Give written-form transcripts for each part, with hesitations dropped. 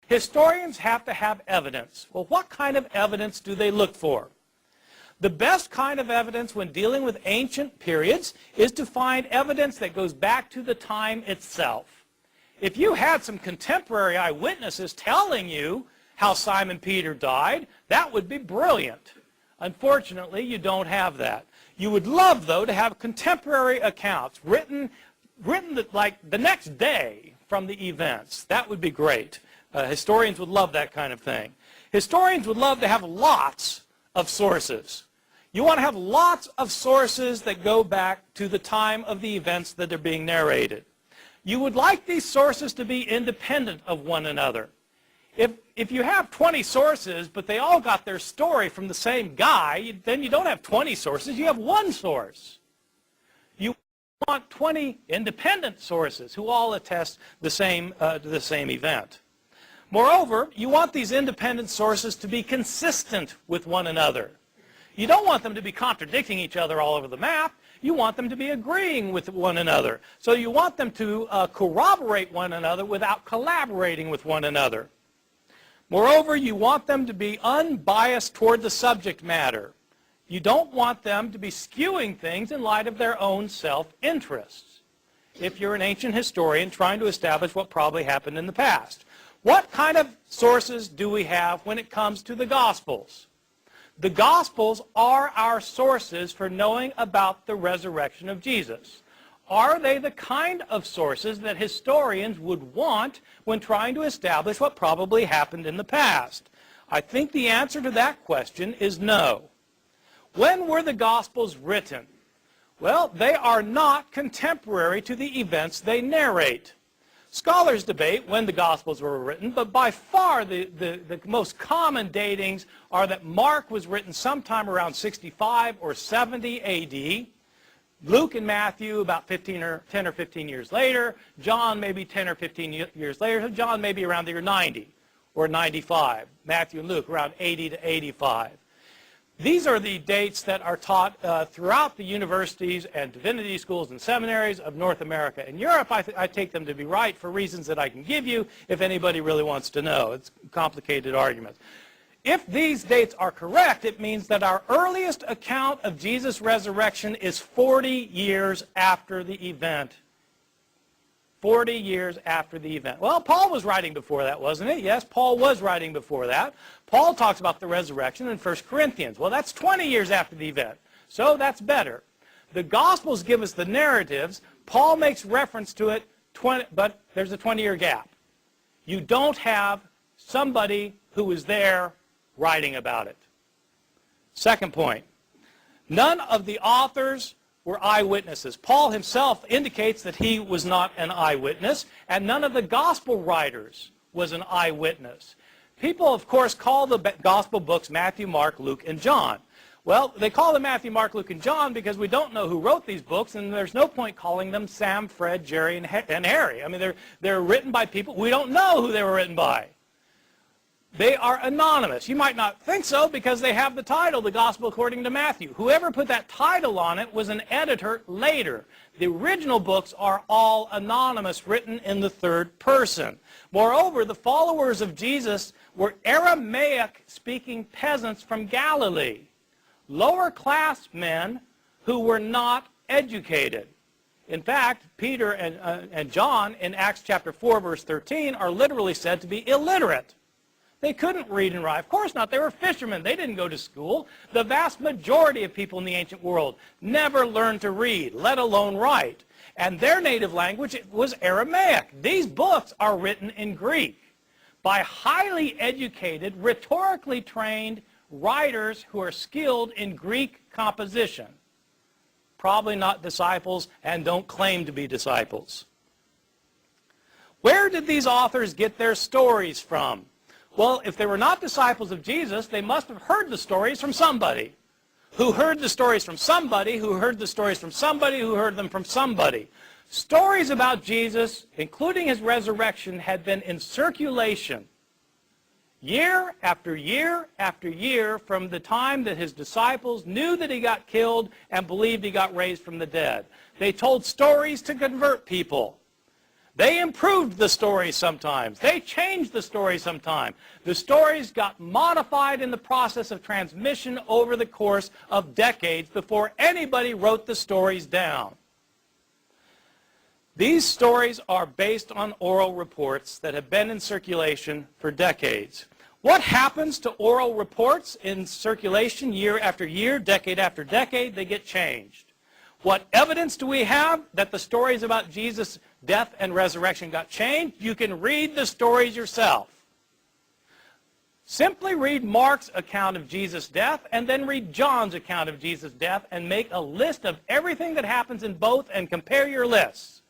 Historians have to have evidence. Well, what kind of evidence do they look for? The best kind of evidence when dealing with ancient periods is to find evidence that goes back to the time itself. If you had some contemporary eyewitnesses telling you how Simon Peter died, that would be brilliant. Unfortunately, you don't have that. You would love, though, to have contemporary accounts written like the next day from the events. That would be great. Historians would love that kind of thing. Historians would love to have lots of sources. You want to have lots of sources that go back to the time of the events that are being narrated. You would like these sources to be independent of one another. If you have 20 sources, but they all got their story from the same guy, then you don't have 20 sources, you have one source. You want 20 independent sources who all attest the same event. Moreover, you want these independent sources to be consistent with one another. You don't want them to be contradicting each other all over the map. You want them to be agreeing with one another. So you want them to corroborate one another without collaborating with one another. Moreover, you want them to be unbiased toward the subject matter. You don't want them to be skewing things in light of their own self-interests. If you're an ancient historian trying to establish what probably happened in the past. What kind of sources do we have when it comes to the Gospels? The Gospels are our sources for knowing about the resurrection of Jesus. Are they the kind of sources that historians would want when trying to establish what probably happened in the past? I think the answer to that question is no. When were the Gospels written? Well, they are not contemporary to the events they narrate. Scholars debate when the Gospels were written, but by far the most common datings are that Mark was written sometime around 65 or 70 A.D., Luke and Matthew about 10 or 15 years later, John maybe 10 or 15 years later, so John maybe around the year 90 or 95, Matthew and Luke around 80 to 85. These are the dates that are taught throughout the universities and divinity schools and seminaries of North America and Europe. I take them to be right for reasons that I can give you if anybody really wants to know. It's complicated arguments. If these dates are correct, it means that our earliest account of Jesus' resurrection is 40 years after the event. 40 years after the event. Well, Paul was writing before that, wasn't it? Yes, Paul was writing before that. Paul talks about the resurrection in 1 Corinthians. Well, that's 20 years after the event. So that's better. The Gospels give us the narratives. Paul makes reference to it, but there's a 20-year gap. You don't have somebody who was there writing about it. Second point, none of the authors were eyewitnesses. Paul himself indicates that he was not an eyewitness, and none of the gospel writers was an eyewitness. People, of course, call the gospel books Matthew, Mark, Luke, and John. Well, they call them Matthew, Mark, Luke, and John because we don't know who wrote these books, and there's no point calling them Sam, Fred, Jerry, and Harry. I mean, they're written by people. We don't know who they were written by. They are anonymous. You might not think so because they have the title, The Gospel According to Matthew. Whoever put that title on it was an editor later. The original books are all anonymous, written in the third person. Moreover, the followers of Jesus were Aramaic-speaking peasants from Galilee, lower-class men who were not educated. In fact, Peter and John in Acts chapter 4, verse 13, are literally said to be illiterate. They couldn't read and write. Of course not. They were fishermen. They didn't go to school. The vast majority of people in the ancient world never learned to read, let alone write. And their native language was Aramaic. These books are written in Greek by highly educated, rhetorically trained writers who are skilled in Greek composition. Probably not disciples and don't claim to be disciples. Where did these authors get their stories from? Well, if they were not disciples of Jesus, they must have heard the stories from somebody. Who heard the stories from somebody, who heard the stories from somebody, who heard them from somebody. Stories about Jesus, including his resurrection, had been in circulation year after year after year from the time that his disciples knew that he got killed and believed he got raised from the dead. They told stories to convert people. They improved the story sometimes. They changed the story sometimes. The stories got modified in the process of transmission over the course of decades before anybody wrote the stories down. These stories are based on oral reports that have been in circulation for decades. What happens to oral reports in circulation year after year, decade after decade? They get changed. What evidence do we have that the stories about Jesus' death and resurrection got changed? You can read the stories yourself. Simply read Mark's account of Jesus' death and then read John's account of Jesus' death and make a list of everything that happens in both and compare your lists.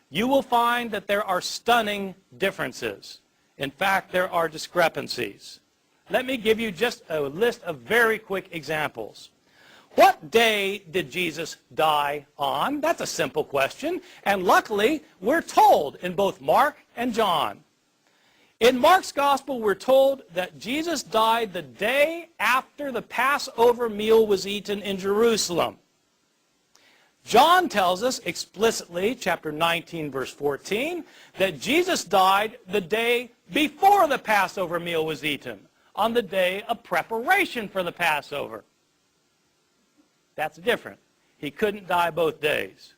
You will find that there are stunning differences. In fact, there are discrepancies. Let me give you just a list of very quick examples. What day did Jesus die on? That's a simple question. And luckily, we're told in both Mark and John. In Mark's gospel, we're told that Jesus died the day after the Passover meal was eaten in Jerusalem. John tells us explicitly, chapter 19, verse 14, that Jesus died the day before the Passover meal was eaten, on the day of preparation for the Passover. That's different. He couldn't die both days.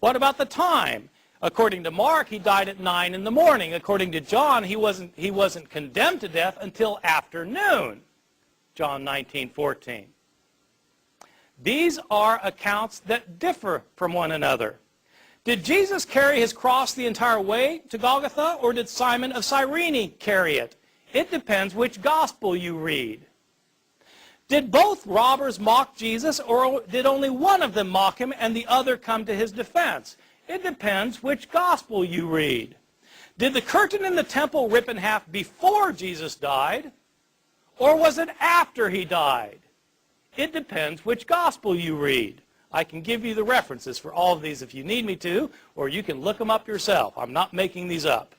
What about the time? According to Mark, he died at 9 in the morning. According to John, he wasn't condemned to death until afternoon. John 19:14. These are accounts that differ from one another. Did Jesus carry his cross the entire way to Golgotha, or did Simon of Cyrene carry it? It depends which gospel you read. Did both robbers mock Jesus, or did only one of them mock him and the other come to his defense? It depends which gospel you read. Did the curtain in the temple rip in half before Jesus died, or was it after he died? It depends which gospel you read. I can give you the references for all of these if you need me to, or you can look them up yourself. I'm not making these up.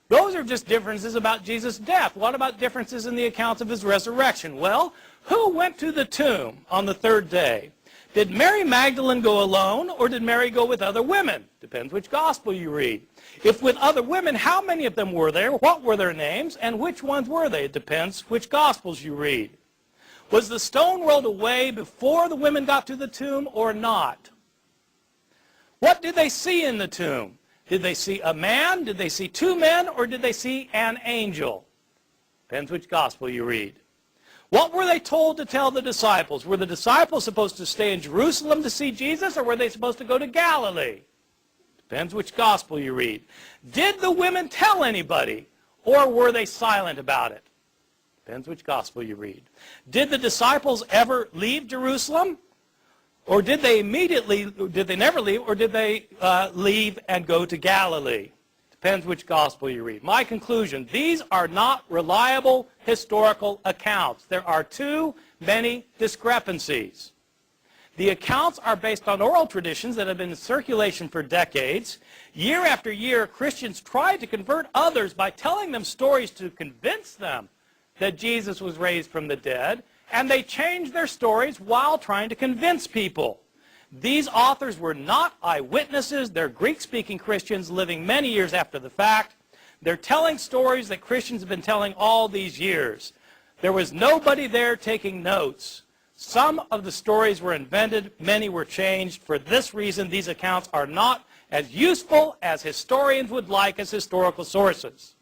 Those are just differences about Jesus' death. What about differences in the accounts of his resurrection? Well, who went to the tomb on the third day? Did Mary Magdalene go alone, or did Mary go with other women? Depends which gospel you read. If with other women, how many of them were there? What were their names? And which ones were they? It depends which gospels you read. Was the stone rolled away before the women got to the tomb or not? What did they see in the tomb? Did they see a man? Did they see two men? Or did they see an angel? Depends which gospel you read. What were they told to tell the disciples? Were the disciples supposed to stay in Jerusalem to see Jesus, or were they supposed to go to Galilee? Depends which gospel you read. Did the women tell anybody, or were they silent about it? Depends which gospel you read. Did the disciples ever leave Jerusalem? Or did they never leave, or did they leave and go to Galilee? Depends which gospel you read. My conclusion, these are not reliable historical accounts. There are too many discrepancies. The accounts are based on oral traditions that have been in circulation for decades. Year after year, Christians tried to convert others by telling them stories to convince them that Jesus was raised from the dead, and they changed their stories while trying to convince people. These authors were not eyewitnesses. They're Greek-speaking Christians living many years after the fact. They're telling stories that Christians have been telling all these years. There was nobody there taking notes. Some of the stories were invented. Many were changed. For this reason, these accounts are not as useful as historians would like as historical sources.